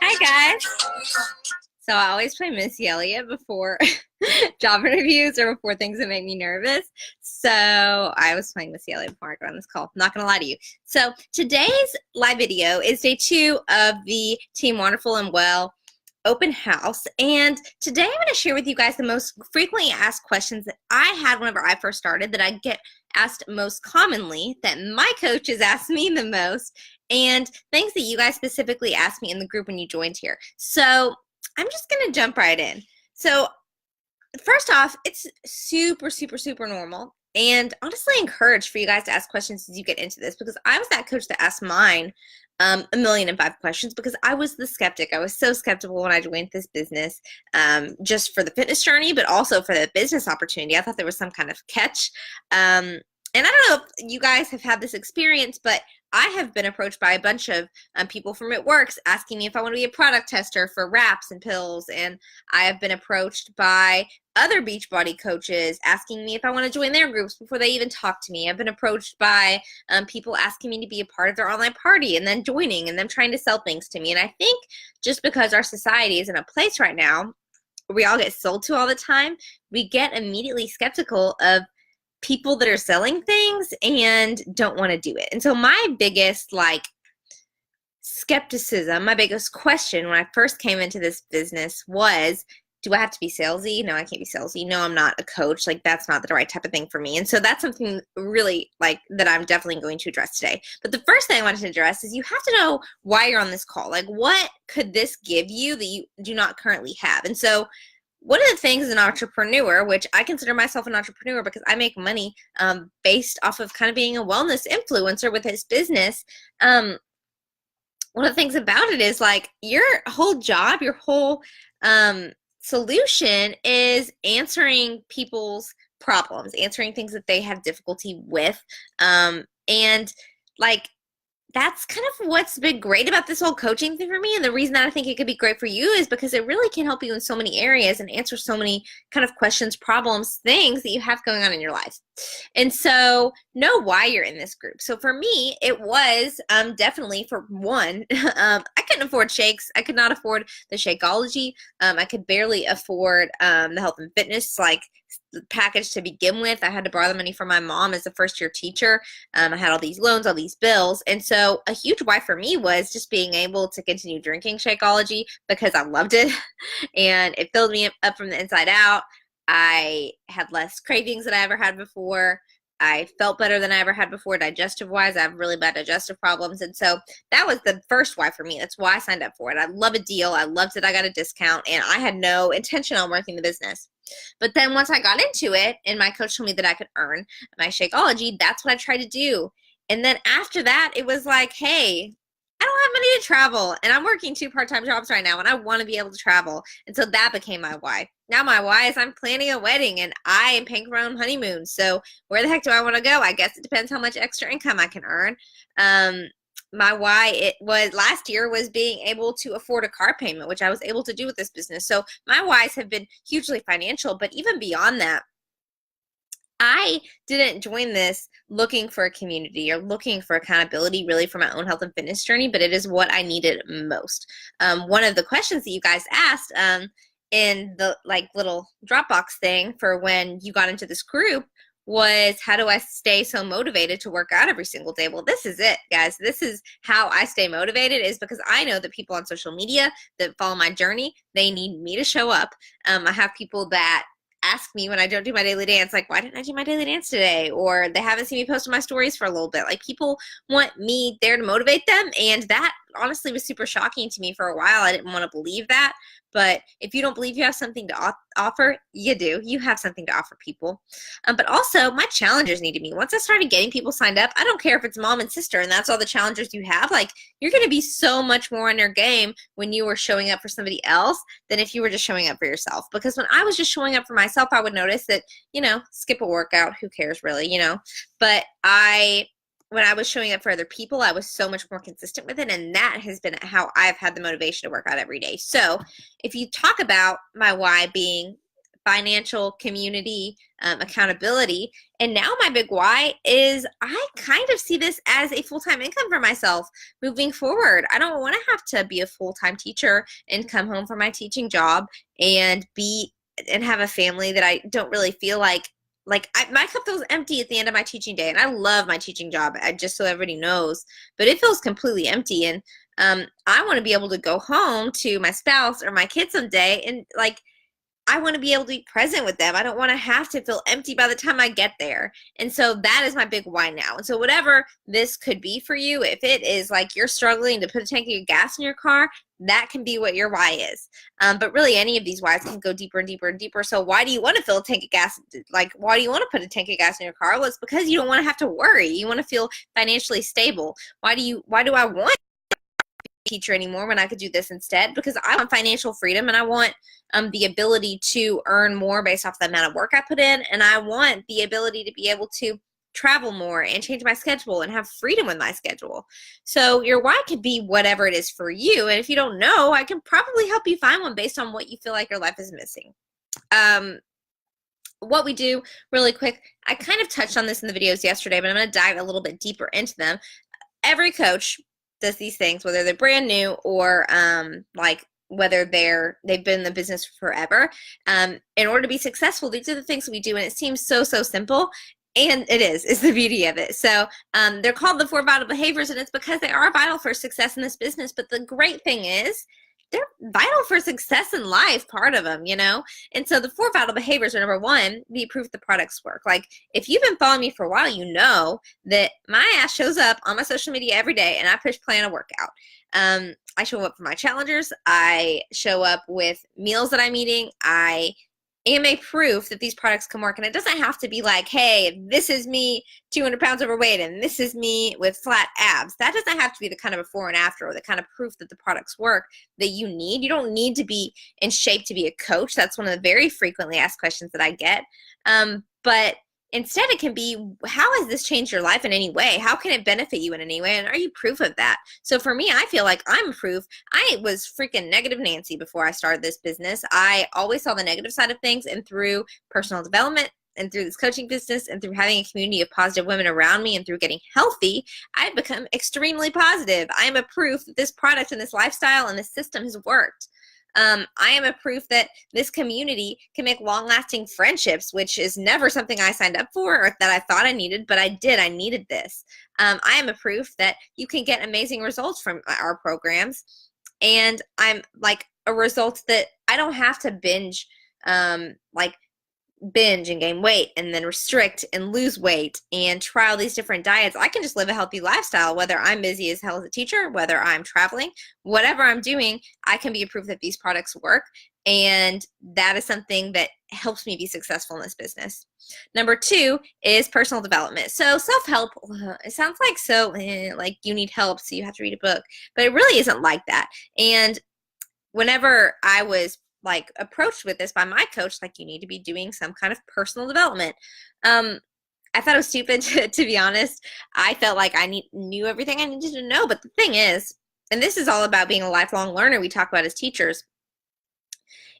Hi guys. So I always play Missy Elliott before job interviews or before things that make me nervous. So I was playing Missy Elliott before I got on this call. Not gonna lie to you. So today's live video is day 2 of the Team Wonderful and Well open house, and today I'm going to share with you guys the most frequently asked questions that I had whenever I first started, that I get asked most commonly, that my coaches ask me the most, and things that you guys specifically asked me in the group when you joined here. So I'm just going to jump right in. So first off, it's super normal and honestly encouraged for you guys to ask questions as you get into this, because I was that coach that asked mine 1,000,005 questions because I was the skeptic. I was so skeptical when I joined this business, just for the fitness journey, but also for the business opportunity. I thought there was some kind of catch. And I don't know if you guys have had this experience, but I have been approached by a bunch of people from It Works asking me if I want to be a product tester for wraps and pills. And I have been approached by other Beachbody coaches asking me if I want to join their groups before they even talk to me. I've been approached by people asking me to be a part of their online party and then joining and them trying to sell things to me. And I think just because our society is in a place right now where we all get sold to all the time, we get immediately skeptical of people that are selling things and don't want to do it. And so my biggest skepticism, my biggest question when I first came into this business was, do I have to be salesy? No, I can't be salesy. No, I'm not a coach. That's not the right type of thing for me. And so that's something really that I'm definitely going to address today. But the first thing I wanted to address is you have to know why you're on this call. What could this give you that you do not currently have? And so one of the things as an entrepreneur, which I consider myself an entrepreneur because I make money based off of kind of being a wellness influencer with this business, one of the things about it is your whole job, your whole solution is answering people's problems, answering things that they have difficulty with, and that's kind of what's been great about this whole coaching thing for me. And the reason that I think it could be great for you is because it really can help you in so many areas and answer so many kind of questions, problems, things that you have going on in your life. And so know why you're in this group. So for me, it was definitely, for one, I couldn't afford shakes. I could not afford the Shakeology. I could barely afford the health and fitness package to begin with. I had to borrow the money from my mom as a first-year teacher. I had all these loans, all these bills. And so a huge why for me was just being able to continue drinking Shakeology because I loved it and it filled me up from the inside out. I had less cravings than I ever had before. I felt better than I ever had before digestive-wise. I have really bad digestive problems. And so that was the first why for me. That's why I signed up for it. I love a deal. I loved that I got a discount, and I had no intention on working the business. But then once I got into it and my coach told me that I could earn my Shakeology, that's what I tried to do. And then after that, it was hey, I don't have money to travel, and I'm working 2 part-time jobs right now, and I want to be able to travel. And so that became my why. Now my why is I'm planning a wedding, and I am paying for my own honeymoon. So where the heck do I want to go? I guess it depends how much extra income I can earn. My why last year was being able to afford a car payment, which I was able to do with this business. So my whys have been hugely financial, but even beyond that, I didn't join this looking for a community or looking for accountability really for my own health and fitness journey, but it is what I needed most. One of the questions that you guys asked in the little Dropbox thing for when you got into this group was, how do I stay so motivated to work out every single day? Well, this is it, guys. This is how I stay motivated, is because I know that people on social media that follow my journey, they need me to show up. I have people that ask me when I don't do my daily dance, why didn't I do my daily dance today? Or they haven't seen me post on my stories for a little bit. People want me there to motivate them, and that honestly was super shocking to me for a while. I didn't want to believe that. But if you don't believe you have something to offer, you do. You have something to offer people. But also, my challengers needed me. Once I started getting people signed up, I don't care if it's mom and sister and that's all the challengers you have. You're going to be so much more on your game when you were showing up for somebody else than if you were just showing up for yourself. Because when I was just showing up for myself, I would notice that, skip a workout, who cares really, But when I was showing up for other people, I was so much more consistent with it, and that has been how I've had the motivation to work out every day. So if you talk about my why being financial community accountability. And now my big why is I kind of see this as a full-time income for myself moving forward. I don't want to have to be a full-time teacher and come home from my teaching job and have a family that I don't really feel like my cup feels empty at the end of my teaching day. And I love my teaching job, just so everybody knows, but it feels completely empty. And I want to be able to go home to my spouse or my kids someday, and like I want to be able to be present with them. I don't want to have to feel empty by the time I get there. And so that is my big why now. And so whatever this could be for you, if it is like you're struggling to put a tank of gas in your car, that can be what your why is. But really any of these whys can go deeper and deeper and deeper. So why do you want to fill a tank of gas? Like, why do you want to put a tank of gas in your car? Well, it's because you don't want to have to worry. You want to feel financially stable. Why do I want teacher anymore when I could do this instead? Because I want financial freedom, and I want the ability to earn more based off the amount of work I put in, and I want the ability to be able to travel more and change my schedule and have freedom with my schedule. So your why could be whatever it is for you, and if you don't know, I can probably help you find one based on what you feel like your life is missing. What we do really quick, I kind of touched on this in the videos yesterday, but I'm going to dive a little bit deeper into them. Every coach does these things, whether they're brand new or like whether they've been in the business forever. In order to be successful, these are the things we do, and it seems so simple, and it is the beauty of it. So they're called the 4 vital behaviors, and it's because they are vital for success in this business. But the great thing is they're vital for success in life, part of them, you know? And so the 4 vital behaviors are, number 1, be proof the products work. Like, if you've been following me for a while, you know that my ass shows up on my social media every day, and I push plan a workout. I show up for my challengers. I show up with meals that I'm eating. I am a proof that these products can work. And it doesn't have to be like, hey, this is me 200 pounds overweight and this is me with flat abs. That doesn't have to be the kind of before and after, or the kind of proof that the products work that you need. You don't need to be in shape to be a coach. That's one of the very frequently asked questions that I get. But instead, it can be, how has this changed your life in any way? How can it benefit you in any way? And are you proof of that? So for me, I feel like I'm proof. I was freaking negative Nancy before I started this business. I always saw the negative side of things, and through personal development and through this coaching business and through having a community of positive women around me and through getting healthy, I've become extremely positive. I am a proof that this product and this lifestyle and this system has worked. I am a proof that this community can make long-lasting friendships, which is never something I signed up for or that I thought I needed, but I did. I needed this. I am a proof that you can get amazing results from our programs, and I'm like a result that I don't have to binge and gain weight and then restrict and lose weight and try all these different diets. I can just live a healthy lifestyle, whether I'm busy as hell as a teacher, whether I'm traveling, whatever I'm doing, I can be a proof that these products work. And that is something that helps me be successful in this business. Number 2 is personal development. So self-help, it sounds like like you need help, so you have to read a book, but it really isn't like that. And whenever I was like approached with this by my coach, like, you need to be doing some kind of personal development. I thought it was stupid to be honest. I felt like I knew everything I needed to know. But the thing is, and this is all about being a lifelong learner we talk about as teachers,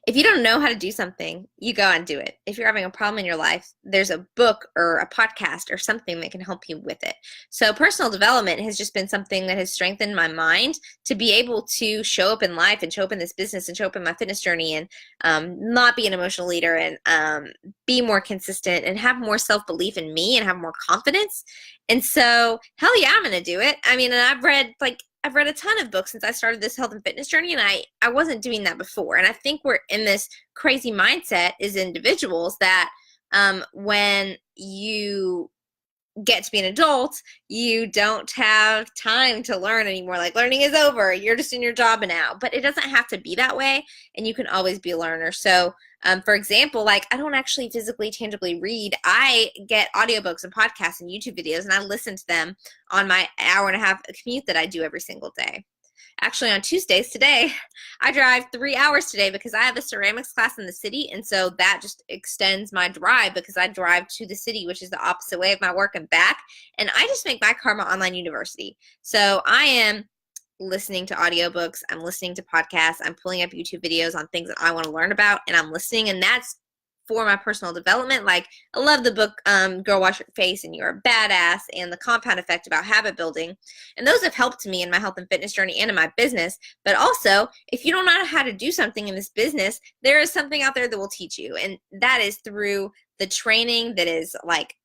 if you don't know how to do something, you go and do it. If you're having a problem in your life, there's a book or a podcast or something that can help you with it. So personal development has just been something that has strengthened my mind to be able to show up in life and show up in this business and show up in my fitness journey and not be an emotional leader and be more consistent and have more self-belief in me and have more confidence. And so, hell yeah, I'm going to do it. I mean, and I've read a ton of books since I started this health and fitness journey, and I wasn't doing that before. And I think we're in this crazy mindset as individuals that when you get to be an adult, you don't have time to learn anymore. Like, learning is over. You're just in your job now. But it doesn't have to be that way, and you can always be a learner. So, for example, like, I don't actually physically, tangibly read. I get audiobooks and podcasts and YouTube videos, and I listen to them on my hour-and-a-half commute that I do every single day. Actually, on Tuesdays today, I drive 3 hours today because I have a ceramics class in the city, and so that just extends my drive because I drive to the city, which is the opposite way of my work and back, and I just make my Karma Online University. So I am listening to audiobooks, I'm listening to podcasts, I'm pulling up YouTube videos on things that I want to learn about, and I'm listening, and that's for my personal development. Like, I love the book Girl Wash Your Face and You're a Badass, and The Compound Effect about habit building. And those have helped me in my health and fitness journey and in my business. But also, if you don't know how to do something in this business, there is something out there that will teach you. And that is through the training that is like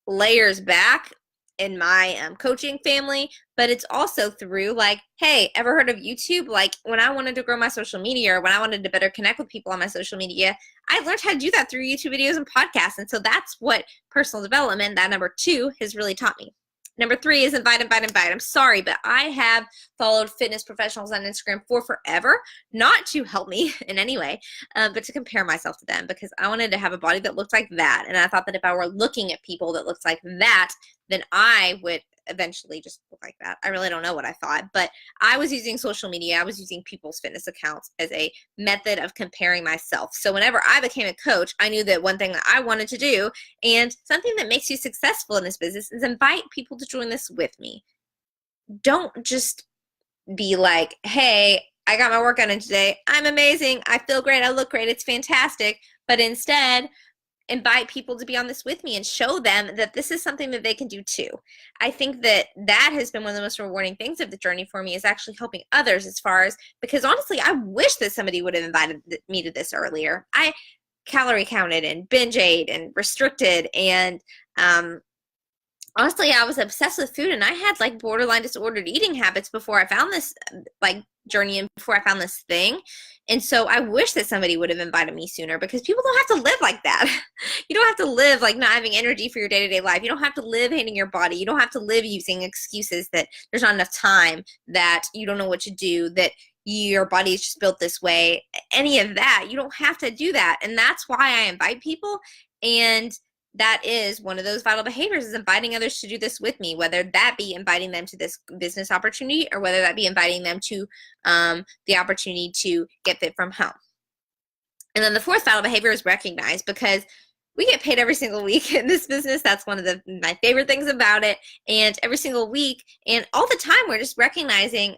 layers back in my coaching family, but it's also through like, hey, ever heard of YouTube? Like, when I wanted to grow my social media, or when I wanted to better connect with people on my social media, I learned how to do that through YouTube videos and podcasts. And so that's what personal development, that number 2, has really taught me. Number 3 is invite. I'm sorry, but I have followed fitness professionals on Instagram for forever, not to help me in any way, but to compare myself to them, because I wanted to have a body that looked like that. And I thought that if I were looking at people that looked like that, then I would eventually just look like that. I really don't know what I thought, but I was using social media. I was using people's fitness accounts as a method of comparing myself. So whenever I became a coach, I knew that one thing that I wanted to do, and something that makes you successful in this business, is invite people to join this with me. Don't just be like, hey, I got my workout in today. I'm amazing. I feel great. I look great. It's fantastic. But instead, invite people to be on this with me and show them that this is something that they can do too. I think that that has been one of the most rewarding things of the journey for me, is actually helping others, as far as, because honestly, I wish that somebody would have invited me to this earlier. I calorie counted and binge ate and restricted, and honestly, I was obsessed with food, and I had like borderline disordered eating habits before I found this like journey and before I found this thing. And so I wish that somebody would have invited me sooner, because people don't have to live like that. You don't have to live like not having energy for your day-to-day life. You don't have to live hating your body. You don't have to live using excuses that there's not enough time, that you don't know what to do, that your body is just built this way. Any of that, you don't have to do that. And that's why I invite people. And that is one of those vital behaviors, is inviting others to do this with me, whether that be inviting them to this business opportunity, or whether that be inviting them to the opportunity to get fit from home. And then the 4th vital behavior is recognize, because we get paid every single week in this business. That's one of my favorite things about it. And every single week and all the time, we're just recognizing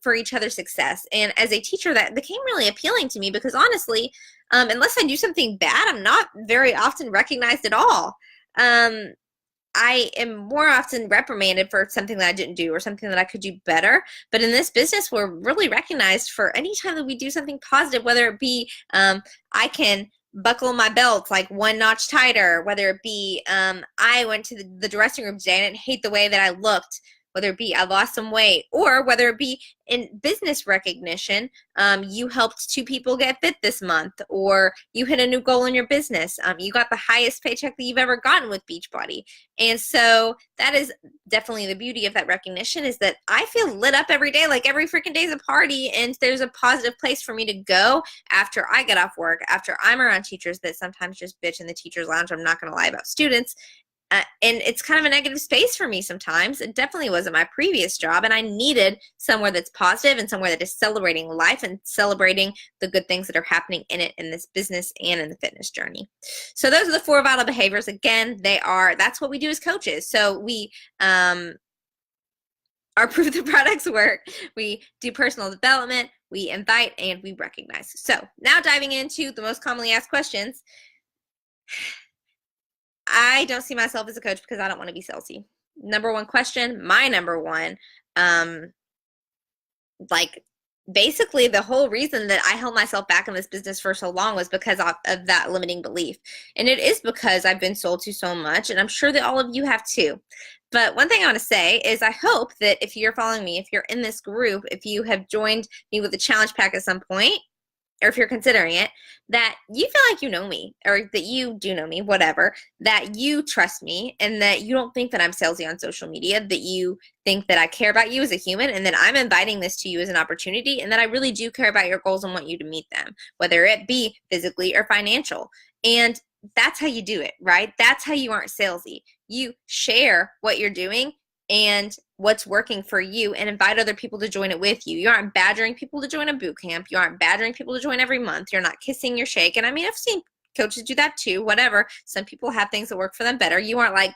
for each other's success. And as a teacher, that became really appealing to me, because honestly, unless I do something bad, I'm not very often recognized at all. I am more often reprimanded for something that I didn't do, or something that I could do better. But in this business, we're really recognized for any time that we do something positive, whether it be I can buckle my belt like 1 notch tighter, whether it be I went to the dressing room today and I didn't hate the way that I looked, whether it be I lost some weight, or whether it be in business recognition, you helped 2 people get fit this month, or you hit a new goal in your business. You got the highest paycheck that you've ever gotten with Beachbody. And so that is definitely the beauty of that recognition, is that I feel lit up every day, like every freaking day is a party, and there's a positive place for me to go after I get off work, after I'm around teachers that sometimes just bitch in the teacher's lounge. I'm not going to lie about students. And it's kind of a negative space for me sometimes. It definitely wasn't my previous job, and I needed somewhere that's positive and somewhere that is celebrating life and celebrating the good things that are happening in it, in this business and in the fitness journey. So those are the 4 vital behaviors. Again, that's what we do as coaches. So we are proof the products work. We do personal development, we invite, and we recognize. So now diving into the most commonly asked questions. I don't see myself as a coach because I don't want to be salesy. Number 1 question, my number 1, like basically the whole reason that I held myself back in this business for so long was because of that limiting belief. And it is because I've been sold to so much, and I'm sure that all of you have too. But one thing I want to say is I hope that if you're following me, if you're in this group, if you have joined me with the challenge pack at some point, or if you're considering it, that you feel like you know me, or that you do know me, whatever, that you trust me, and that you don't think that I'm salesy on social media, that you think that I care about you as a human, and that I'm inviting this to you as an opportunity, and that I really do care about your goals and want you to meet them, whether it be physically or financial. And that's how you do it, right? That's how you aren't salesy. You share what you're doing and what's working for you, and invite other people to join it with you. You aren't badgering people to join a boot camp. You aren't badgering people to join every month. You're not kissing your shake. And I mean, I've seen coaches do that too, whatever. Some people have things that work for them better. You aren't like,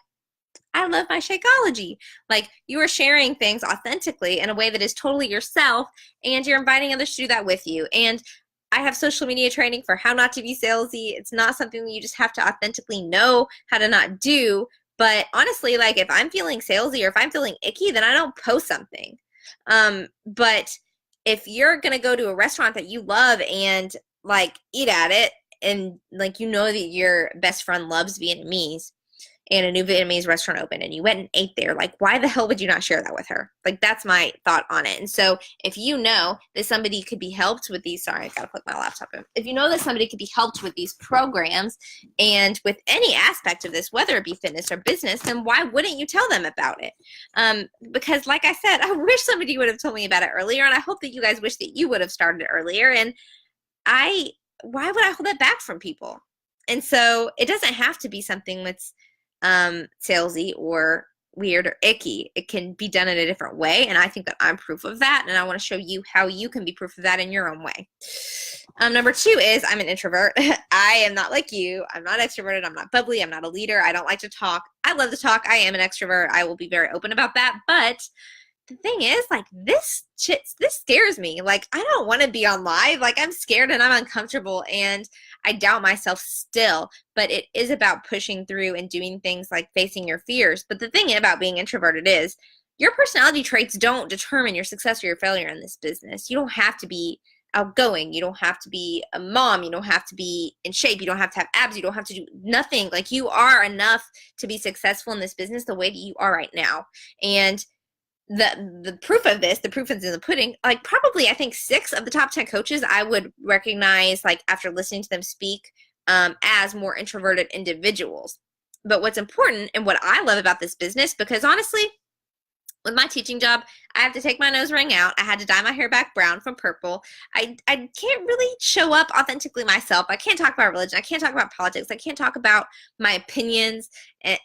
I love my Shakeology. Like, you are sharing things authentically in a way that is totally yourself, and you're inviting others to do that with you. And I have social media training for how not to be salesy. It's not something that you just have to authentically know how to not do. But honestly, like if I'm feeling salesy or if I'm feeling icky, then I don't post something. But if you're going to go to a restaurant that you love and like eat at it, and like you know that your best friend loves Vietnamese, and a new Vietnamese restaurant opened and you went and ate there, like why the hell would you not share that with her? Like that's my thought on it. And so if you know that somebody could be helped with these, sorry, I gotta put my laptop in. If you know that somebody could be helped with these programs and with any aspect of this, whether it be fitness or business, then why wouldn't you tell them about it? Because like I said, I wish somebody would have told me about it earlier, and I hope that you guys wish that you would have started it earlier. And why would I hold that back from people? And so it doesn't have to be something that's salesy or weird or icky. It can be done in a different way, and I think that I'm proof of that, and I want to show you how you can be proof of that in your own way. Number 2 is I'm an introvert. I am not like you. I'm not extroverted. I'm not bubbly. I'm not a leader. I don't like to talk. I love to talk. I am an extrovert. I will be very open about that, but the thing is, like, this scares me. Like, I don't want to be on live. Like, I'm scared and I'm uncomfortable and I doubt myself still, but it is about pushing through and doing things like facing your fears. But the thing about being introverted is your personality traits don't determine your success or your failure in this business. You don't have to be outgoing. You don't have to be a mom. You don't have to be in shape. You don't have to have abs. You don't have to do nothing. Like, you are enough to be successful in this business the way that you are right now. And the proof of this, the proof is in the pudding. Like, probably I think 6 of the top 10 coaches I would recognize, like, after listening to them speak, as more introverted individuals. But what's important and what I love about this business, because honestly, with my teaching job, I have to take my nose ring out. I had to dye my hair back brown from purple. I can't really show up authentically myself. I can't talk about religion. I can't talk about politics. I can't talk about my opinions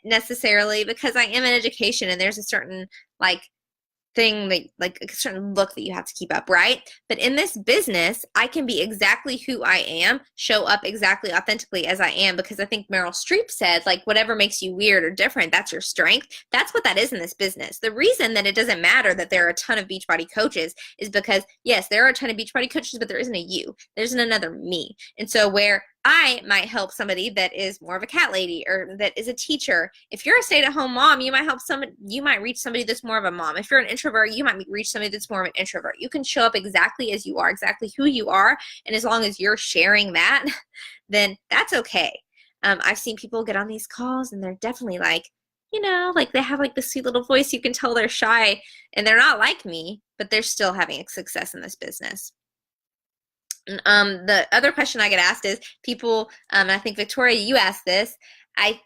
necessarily, because I am in education and there's a certain, like, thing that, like, a certain look that you have to keep up, right? But in this business, I can be exactly who I am, show up exactly authentically as I am, because I think Meryl Streep said, like, whatever makes you weird or different, that's your strength. That's what that is in this business. The reason that it doesn't matter that there are a ton of Beachbody coaches is because, yes, there are a ton of Beachbody coaches, but there isn't a you. There isn't another me. And so where I might help somebody that is more of a cat lady or that is a teacher. If you're a stay-at-home mom, you might reach somebody that's more of a mom. If you're an introvert, you might reach somebody that's more of an introvert. You can show up exactly as you are, exactly who you are, and as long as you're sharing that, then that's okay. I've seen people get on these calls and they're definitely like, like they have like this sweet little voice. You can tell they're shy and they're not like me, but they're still having success in this business. The other question I get asked is people, and I think Victoria, you asked this. I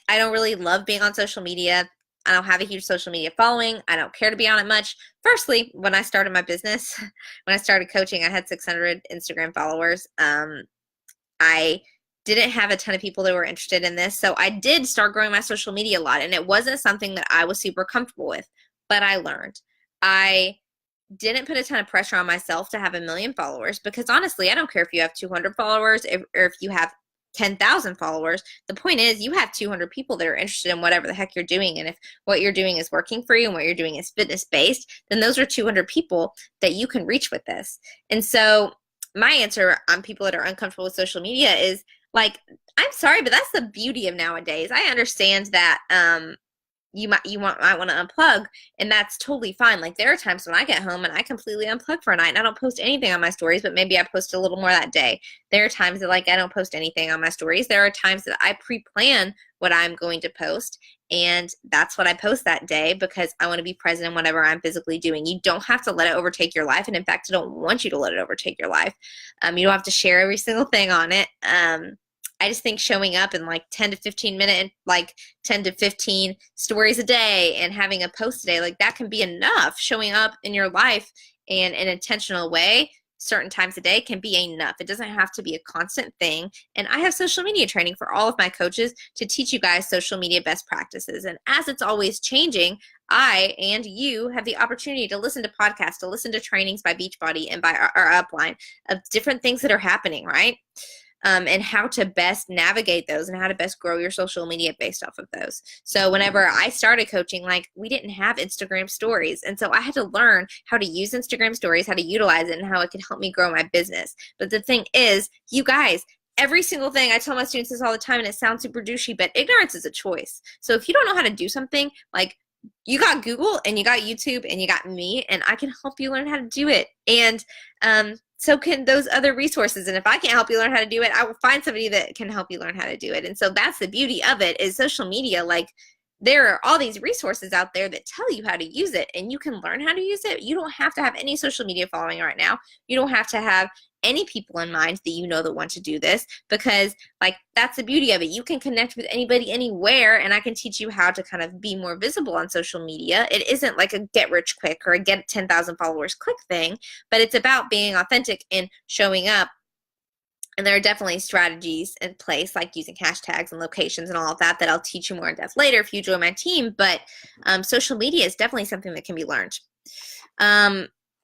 don't really love being on social media. I don't have a huge social media following. I don't care to be on it much. Firstly, when I started my business, when I started coaching, I had 600 Instagram followers. I didn't have a ton of people that were interested in this, so I did start growing my social media a lot, and it wasn't something that I was super comfortable with, but I learned. I didn't put a ton of pressure on myself to have 1 million followers, because honestly, I don't care if you have 200 followers or if you have 10,000 followers. The point is, you have 200 people that are interested in whatever the heck you're doing, and if what you're doing is working for you and what you're doing is fitness-based, then those are 200 people that you can reach with this. And so my answer on people that are uncomfortable with social media is, like, I'm sorry, but that's the beauty of nowadays. I understand that you might want to unplug, and that's totally fine. Like, there are times when I get home and I completely unplug for a night and I don't post anything on my stories, but maybe I post a little more that day. There are times that, like, I don't post anything on my stories. There are times that I pre-plan what I'm going to post, and that's what I post that day because I want to be present in whatever I'm physically doing. You don't have to let it overtake your life, and in fact, I don't want you to let it overtake your life. You don't have to share every single thing on it. I just think showing up in like 10 to 15 minute, like 10 to 15 stories a day and having a post a day, like that can be enough. Showing up in your life in an intentional way certain times a day can be enough. It doesn't have to be a constant thing. And I have social media training for all of my coaches to teach you guys social media best practices. And as it's always changing, I and you have the opportunity to listen to podcasts, to listen to trainings by Beachbody and by our upline of different things that are happening, right? and how to best navigate those and how to best grow your social media based off of those. So whenever I started coaching, like we didn't have Instagram stories. And so I had to learn how to use Instagram stories, how to utilize it, and how it could help me grow my business. But the thing is, you guys, every single thing, I tell my students this all the time, and it sounds super douchey, but ignorance is a choice. So if you don't know how to do something, like you got Google and you got YouTube and you got me, and I can help you learn how to do it. And so can those other resources. And if I can't help you learn how to do it, I will find somebody that can help you learn how to do it. And so that's the beauty of it, is social media. Like there are all these resources out there that tell you how to use it, and you can learn how to use it. You don't have to have any social media following right now. You don't have to have any people in mind that you know that want to do this, because like that's the beauty of it. You can connect with anybody anywhere, and I can teach you how to kind of be more visible on social media. It isn't like a get rich quick or a get 10,000 followers quick thing, but it's about being authentic and showing up. And there are definitely strategies in place, like using hashtags and locations and all of that, that I'll teach you more in depth later if you join my team. But social media is definitely something that can be learned.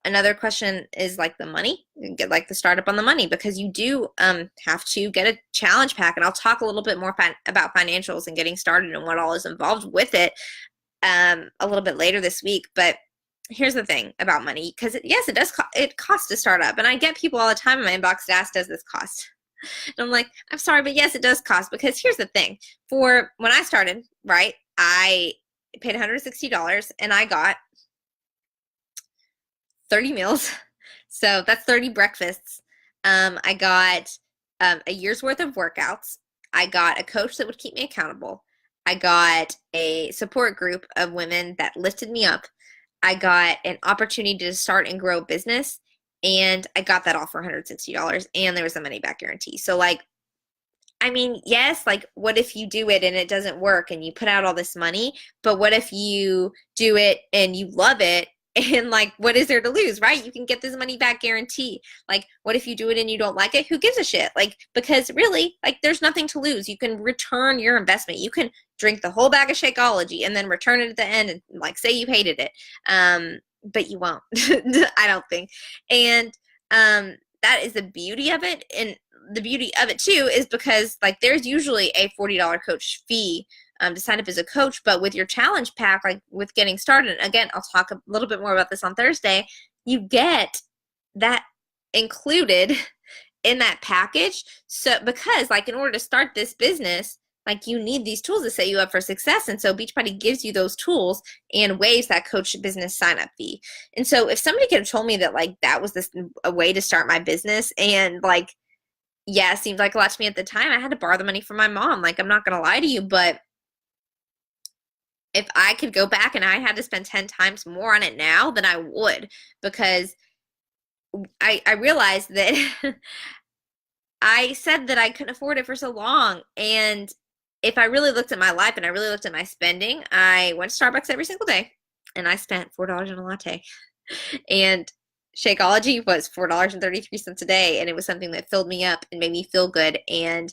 Another question is like the money, get like the startup on the money, because you do have to get a challenge pack. And I'll talk a little bit more about financials and getting started and what all is involved with it a little bit later this week. But here's the thing about money, because yes, it does it costs to start up. And I get people all the time in my inbox that ask, does this cost? And I'm like, I'm sorry, but yes, it does cost. Because here's the thing. For when I started, right, I paid $160 and I got 30 meals. So that's 30 breakfasts. I got a year's worth of workouts. I got a coach that would keep me accountable. I got a support group of women that lifted me up. I got an opportunity to start and grow a business, and I got that all for $160, and there was a money back guarantee. So like, I mean, yes, like what if you do it and it doesn't work and you put out all this money, but what if you do it and you love it? And like, what is there to lose, right? You can get this money back guarantee. Like, what if you do it and you don't like it? Who gives a shit? Like, because really, like, there's nothing to lose. You can return your investment. You can drink the whole bag of Shakeology and then return it at the end and like say you hated it. But you won't, I don't think. And that is the beauty of it. And the beauty of it too is because like there's usually a $40 coach fee to sign up as a coach, but with your challenge pack, like with getting started, and again, I'll talk a little bit more about this on Thursday, you get that included in that package. So because like in order to start this business, like you need these tools to set you up for success. And so Beachbody gives you those tools and waives that coach business sign up fee. And so if somebody could have told me that like that was a way to start my business, and like, yeah, it seemed like a lot to me at the time. I had to borrow the money from my mom. Like, I'm not going to lie to you, but if I could go back and I had to spend 10 times more on it now, then I would, because I realized that I said that I couldn't afford it for so long. And if I really looked at my life and I really looked at my spending, I went to Starbucks every single day and I spent $4 on a latte. And Shakeology was $4.33 a day, and it was something that filled me up and made me feel good, and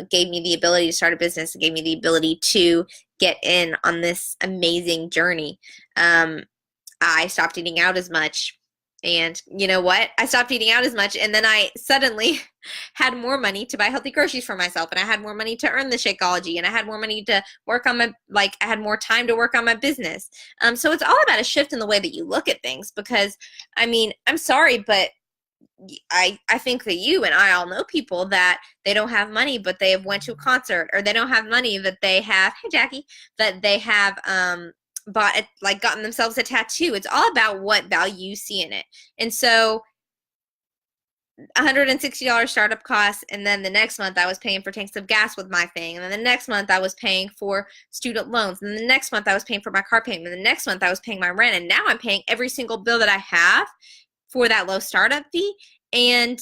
gave me the ability to start a business, and gave me the ability to get in on this amazing journey. I stopped eating out as much. And you know what? I stopped eating out as much, and then I suddenly had more money to buy healthy groceries for myself, and I had more money to earn the Shakeology, and I had more money to work on my, like, I had more time to work on my business. So it's all about a shift in the way that you look at things, because, I mean, I'm sorry, but I think that you and I all know people that they don't have money, but they have went to a concert, or they don't have money that they have, hey Jackie, that they have, bought it, like gotten themselves a tattoo. It's all about what value you see in it. And so $160 startup costs, and then the next month I was paying for tanks of gas with my thing, and then the next month I was paying for student loans, and the next month I was paying for my car payment, and the next month I was paying my rent, and now I'm paying every single bill that I have for that low startup fee. And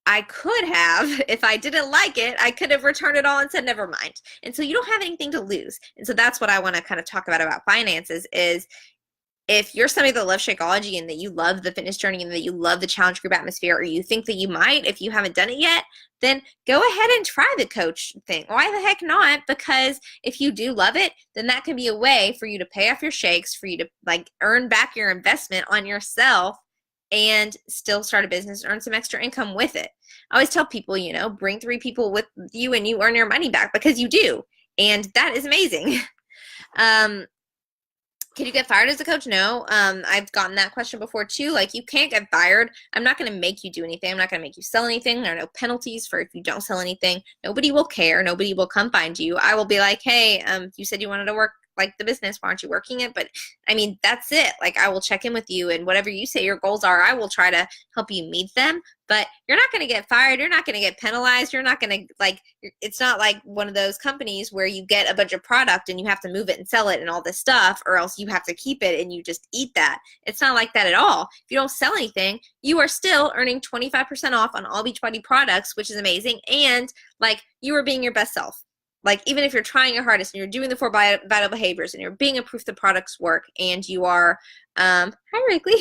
I could have, if I didn't like it, I could have returned it all and said, never mind. And so you don't have anything to lose. And so that's what I want to kind of talk about finances is, if you're somebody that loves Shakeology and that you love the fitness journey and that you love the challenge group atmosphere, or you think that you might, if you haven't done it yet, then go ahead and try the coach thing. Why the heck not? Because if you do love it, then that can be a way for you to pay off your shakes, for you to like earn back your investment on yourself, and still start a business and earn some extra income with it. I always tell people, bring 3 people with you and you earn your money back, because you do. And that is amazing. Can you get fired as a coach? No. I've gotten that question before too. Like, you can't get fired. I'm not going to make you do anything. I'm not going to make you sell anything. There are no penalties for if you don't sell anything. Nobody will care. Nobody will come find you. I will be like, hey, you said you wanted to work like the business. Why aren't you working it? But I mean, that's it. Like, I will check in with you, and whatever you say your goals are, I will try to help you meet them. But you're not going to get fired. You're not going to get penalized. You're not going to, it's not like one of those companies where you get a bunch of product and you have to move it and sell it and all this stuff, or else you have to keep it and you just eat that. It's not like that at all. If you don't sell anything, you are still earning 25% off on all Beachbody products, which is amazing. And you are being your best self. Even if you're trying your hardest and you're doing the 4 vital behaviors and you're being a proof the products work, and you are, hi Wrigley,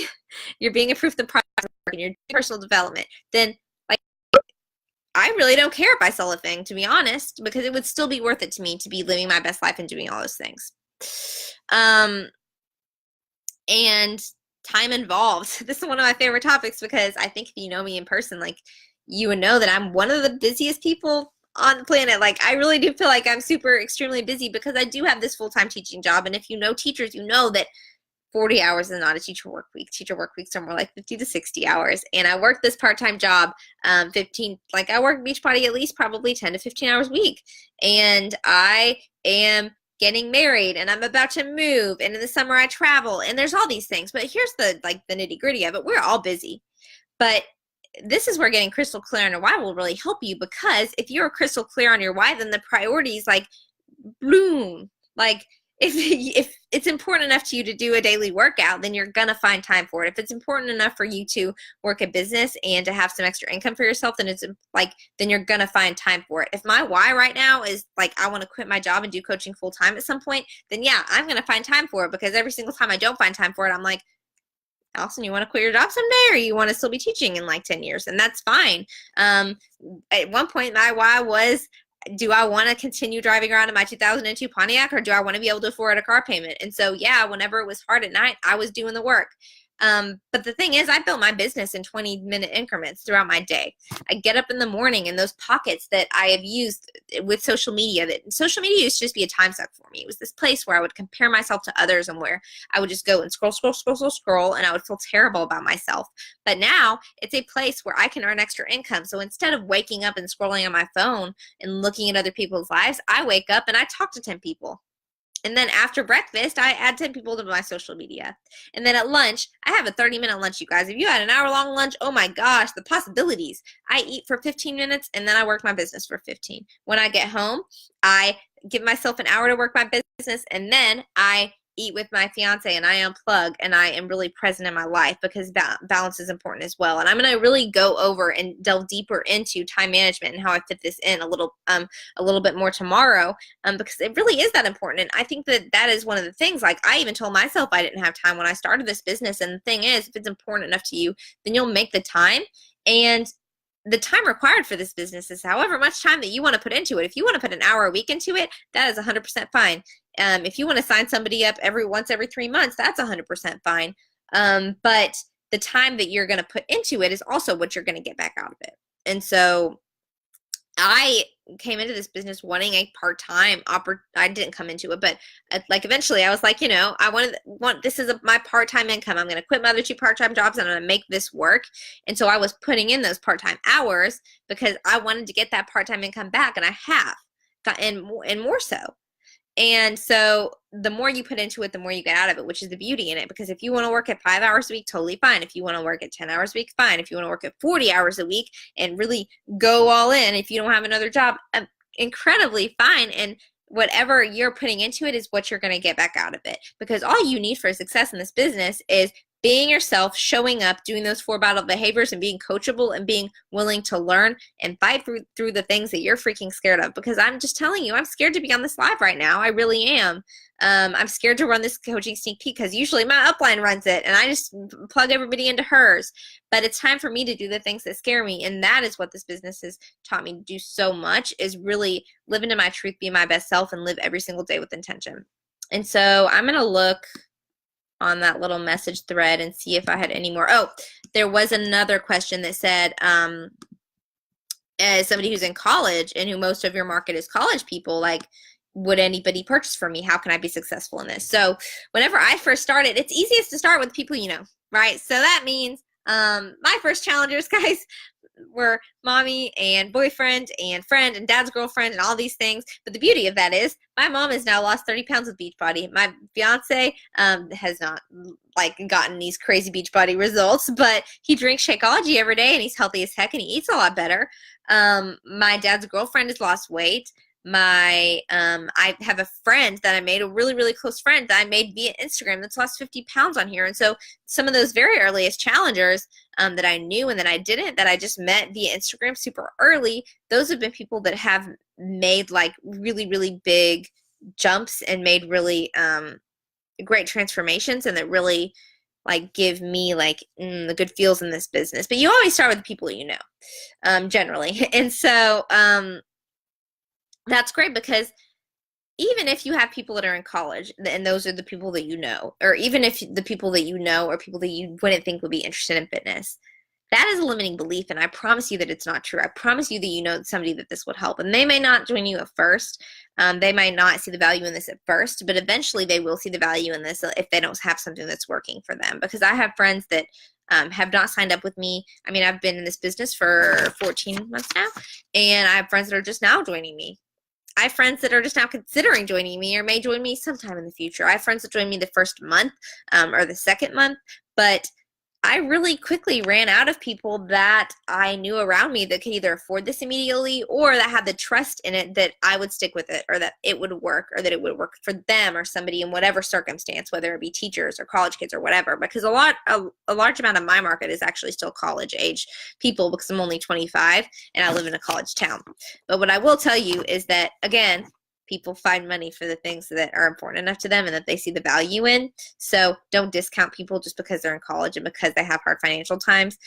you're being a proof the products work and you're doing personal development, then I really don't care if I sell a thing, to be honest, because it would still be worth it to me to be living my best life and doing all those things. And time involved. This is one of my favorite topics, because I think if you know me in person, you would know that I'm one of the busiest people on the planet. I really do feel like I'm extremely busy, because I do have this full-time teaching job. And if you know teachers, you know that 40 hours is not a teacher work week. Teacher work weeks are more like 50 to 60 hours. And I work this part-time job, I work Beachbody at least probably 10 to 15 hours a week. And I am getting married, and I'm about to move, and in the summer I travel, and there's all these things. But here's the nitty-gritty of it. We're all busy. But this is where getting crystal clear on your why will really help you, because if you're crystal clear on your why, then the priorities bloom. If it's important enough to you to do a daily workout, then you're gonna find time for it. If it's important enough for you to work a business and to have some extra income for yourself, then then you're gonna find time for it. If my why right now is I want to quit my job and do coaching full time at some point, then yeah, I'm gonna find time for it, because every single time I don't find time for it, I'm like, Allison, you want to quit your job someday, or you want to still be teaching in 10 years? And that's fine. At one point, my why was, do I want to continue driving around in my 2002 Pontiac, or do I want to be able to afford a car payment? And so, yeah, whenever it was hard at night, I was doing the work. But the thing is, I built my business in 20-minute increments throughout my day. I get up in the morning, and those pockets that I have used with social media, that social media used to just be a time suck for me. It was this place where I would compare myself to others, and where I would just go and scroll, and I would feel terrible about myself. But now it's a place where I can earn extra income. So instead of waking up and scrolling on my phone and looking at other people's lives, I wake up and I talk to 10 people. And then after breakfast, I add 10 people to my social media. And then at lunch, I have a 30-minute lunch, you guys. If you had an hour-long lunch, oh my gosh, the possibilities. I eat for 15 minutes, and then I work my business for 15. When I get home, I give myself an hour to work my business, and then I eat with my fiance, and I unplug, and I am really present in my life, because balance is important as well. And I'm going to really go over and delve deeper into time management and how I fit this in a little bit more tomorrow, because it really is that important. And I think that is one of the things. I even told myself I didn't have time when I started this business. And the thing is, if it's important enough to you, then you'll make the time. And the time required for this business is however much time that you want to put into it. If you want to put an hour a week into it, that is 100% fine. If you want to sign somebody up once every 3 months, that's 100% fine. But the time that you're going to put into it is also what you're going to get back out of it. And so I came into this business wanting a part-time I didn't come into it, but eventually I was like, I want this is my part-time income. I'm going to quit my other 2 part-time jobs, and I'm going to make this work. And so I was putting in those part-time hours because I wanted to get that part-time income back, and I have gotten more so. And so the more you put into it, the more you get out of it, which is the beauty in it. Because if you want to work at 5 hours a week, totally fine. If you want to work at 10 hours a week, fine. If you want to work at 40 hours a week and really go all in, if you don't have another job, incredibly fine. And whatever you're putting into it is what you're going to get back out of it. Because all you need for success in this business is being yourself, showing up, doing those 4 vital behaviors, and being coachable, and being willing to learn and fight through the things that you're freaking scared of. Because I'm just telling you, I'm scared to be on this live right now. I really am. I'm scared to run this coaching sneak peek, because usually my upline runs it, and I just plug everybody into hers. But it's time for me to do the things that scare me, and that is what this business has taught me to do so much, is really live into my truth, be my best self, and live every single day with intention. And so I'm going to look on that little message thread and see if I had any more. Oh, there was another question that said, as somebody who's in college and who most of your market is college people, like, would anybody purchase from me? How can I be successful in this? So whenever I first started, it's easiest to start with people you know, right? So that means my first challengers, guys, were mommy and boyfriend and friend and dad's girlfriend and all these things. But the beauty of that is my mom has now lost 30 pounds with Beachbody. My fiance has not like gotten these crazy Beachbody results, but he drinks Shakeology every day and he's healthy as heck and he eats a lot better. My dad's girlfriend has lost weight. I have a friend that I made, a really, really close friend that I made via Instagram that's lost 50 pounds on here. And so some of those very earliest challengers that I knew and that I didn't, that I just met via Instagram super early, those have been people that have made like really, really big jumps and made really great transformations and that really like give me like the good feels in this business. But you always start with the people you know, generally. And so that's great because even if you have people that are in college and those are the people that you know, or even if the people that you know are people that you wouldn't think would be interested in fitness, that is a limiting belief. And I promise you that it's not true. I promise you that you know somebody that this would help. And they may not join you at first. They might not see the value in this at first, but eventually they will see the value in this if they don't have something that's working for them. Because I have friends that have not signed up with me. I mean, I've been in this business for 14 months now, and I have friends that are just now joining me. I have friends that are just now considering joining me or may join me sometime in the future. I have friends that join me the first month or the second month, but I really quickly ran out of people that I knew around me that could either afford this immediately or that had the trust in it that I would stick with it or that it would work or that it would work for them or somebody in whatever circumstance, whether it be teachers or college kids or whatever. Because a large amount of my market is actually still college age people because I'm only 25 and I live in a college town. But what I will tell you is that, again, people find money for the things that are important enough to them and that they see the value in. So don't discount people just because they're in college and because they have hard financial times.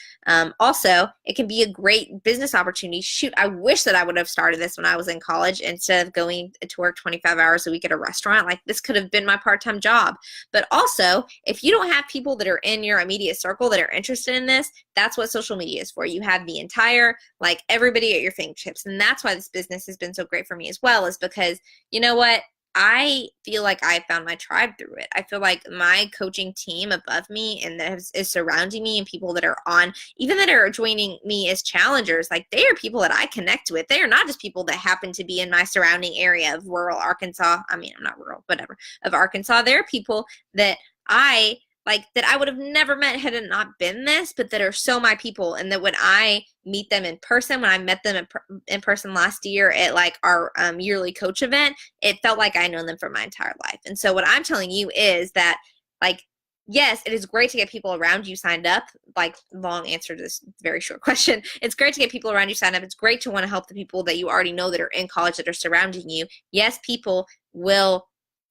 Also, it can be a great business opportunity. Shoot, I wish that I would have started this when I was in college instead of going to work 25 hours a week at a restaurant. Like this could have been my part-time job. But also, if you don't have people that are in your immediate circle that are interested in this, that's what social media is for. You have the entire, like everybody at your fingertips. And that's why this business has been so great for me as well, is because you know what? I feel like I found my tribe through it. I feel like my coaching team above me and that is surrounding me and people that are on, even that are joining me as challengers, like they are people that I connect with. They are not just people that happen to be in my surrounding area of rural Arkansas. I mean, I'm not rural, whatever, of Arkansas. They're people that I like that I would have never met had it not been this, but that are so my people. And that when I meet them in person, when I met them in person last year at like our yearly coach event, it felt like I known them for my entire life. And so what I'm telling you is that, like, yes, it is great to get people around you signed up. Like, long answer to this very short question. It's great to get people around you signed up. It's great to want to help the people that you already know that are in college that are surrounding you. Yes, people will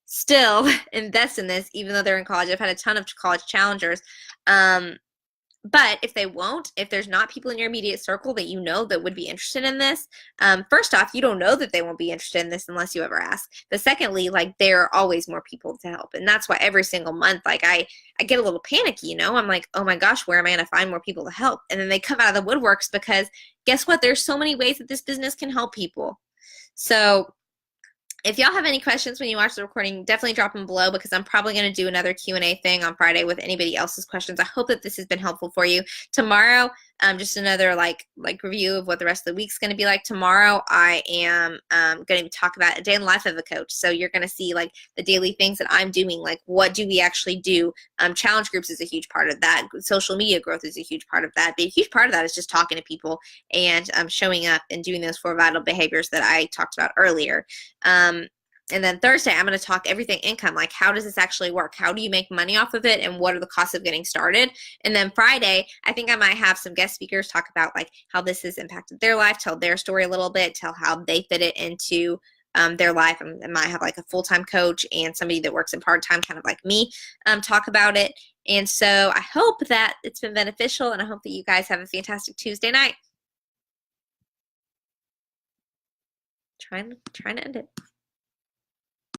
still invest in this even though they're in college. I've had a ton of college challengers. But if they won't, if there's not people in your immediate circle that you know that would be interested in this, first off, you don't know that they won't be interested in this unless you ever ask. But secondly, like there are always more people to help. And that's why every single month, like I get a little panicky, you know, I'm like, oh my gosh, where am I going to find more people to help? And then they come out of the woodworks because guess what? There's so many ways that this business can help people. So if y'all have any questions when you watch the recording, definitely drop them below because I'm probably going to do another Q&A thing on Friday with anybody else's questions. I hope that this has been helpful for you. Tomorrow, just another like review of what the rest of the week's going to be like. Tomorrow, I am going to talk about a day in the life of a coach. So you're going to see like the daily things that I'm doing, like what do we actually do? Challenge groups is a huge part of that. Social media growth is a huge part of that. But a huge part of that is just talking to people and showing up and doing those 4 vital behaviors that I talked about earlier. And then Thursday, I'm going to talk everything income, like how does this actually work? How do you make money off of it? And what are the costs of getting started? And then Friday, I think I might have some guest speakers talk about like how this has impacted their life, tell their story a little bit, tell how they fit it into their life. I might have like a full-time coach and somebody that works in part-time, kind of like me, talk about it. And so I hope that it's been beneficial, and I hope that you guys have a fantastic Tuesday night. Trying to end it.